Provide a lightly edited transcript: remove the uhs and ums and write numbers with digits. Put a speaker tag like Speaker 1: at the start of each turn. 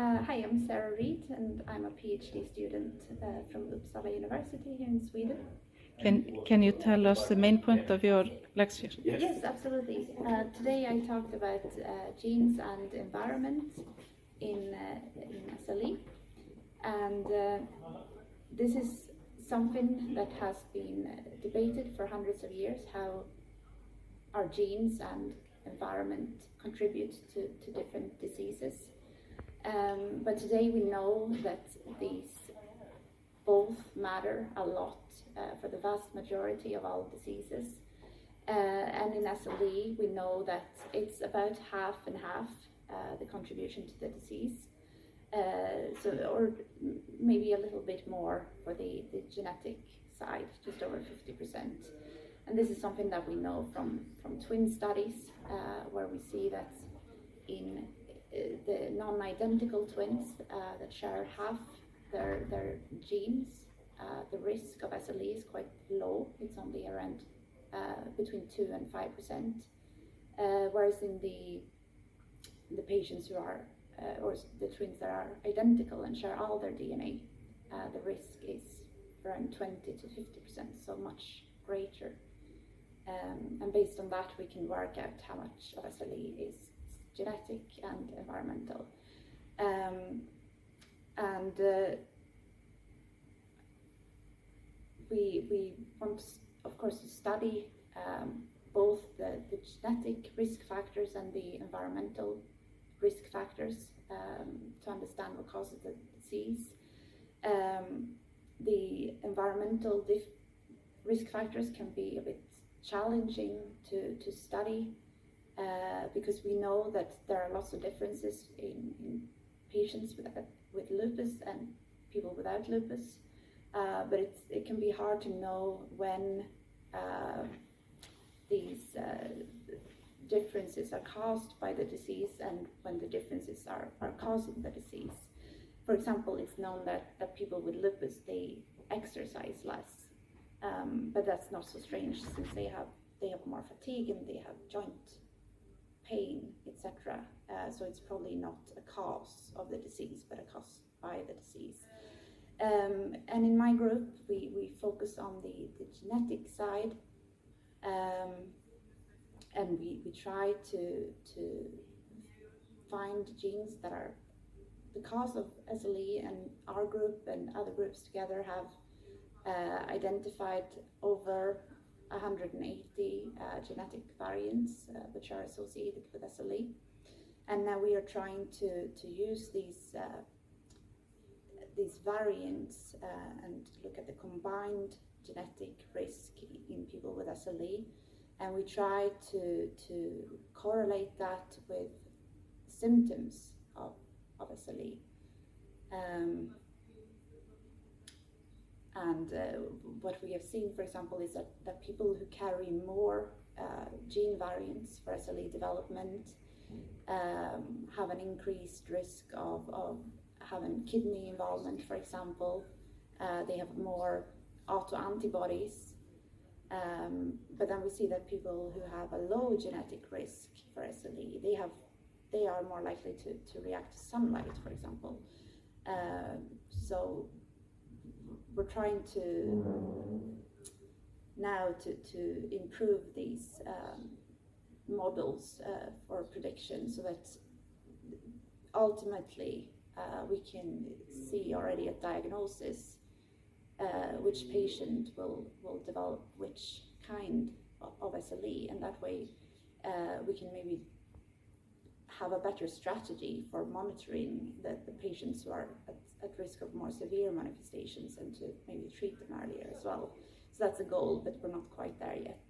Speaker 1: Hi, I'm Sarah Reid, and I'm a PhD student from Uppsala University here in Sweden.
Speaker 2: Can you tell us the main point of your lecture?
Speaker 1: Yes, absolutely. Today I talked about genes and environment in SLE, and this is something that has been debated for hundreds of years, how our genes and environment contribute to different diseases. But today we know that these both matter a lot for the vast majority of all diseases. And in SLE, we know that it's about half and half the contribution to the disease. Or maybe a little bit more for the genetic side, just over 50%. And this is something that we know from twin studies, where we see that in the non-identical twins that share half their genes, the risk of SLE is quite low. It's only around between 2 and 5%, whereas in the patients who are or the twins that are identical and share all their DNA, the risk is around 20 to 50%, so much greater. And based on that, we can work out how much of SLE is genetic and environmental. We want, of course, to study both the genetic risk factors and the environmental risk factors to understand what causes the disease. The environmental risk factors can be a bit challenging to study because we know that there are lots of differences in patients with lupus and people without lupus, but it can be hard to know when these differences are caused by the disease and when the differences are causing the disease. For example, it's known that people with lupus, they exercise less, but that's not so strange since they have more fatigue and they have joint pain, etc. So it's probably not a cause of the disease, but a cause by the disease. And in my group, we focus on the genetic side, and we try to find genes that are the cause of SLE, and our group and other groups together have identified over 180 genetic variants which are associated with SLE, and now we are trying to use these variants and look at the combined genetic risk in people with SLE, and we try to correlate that with symptoms of SLE. What we have seen, for example, is that people who carry more gene variants for SLE development have an increased risk of having kidney involvement, for example. They have more autoantibodies, but then we see that people who have a low genetic risk for SLE, they are more likely to react to sunlight, for example. So we're trying to now to improve these models for prediction, so that ultimately we can see already at diagnosis which patient will develop which kind of SLE, and that way we can maybe have a better strategy for monitoring the patients who are at risk of more severe manifestations, and to maybe treat them earlier as well. So that's a goal, but we're not quite there yet.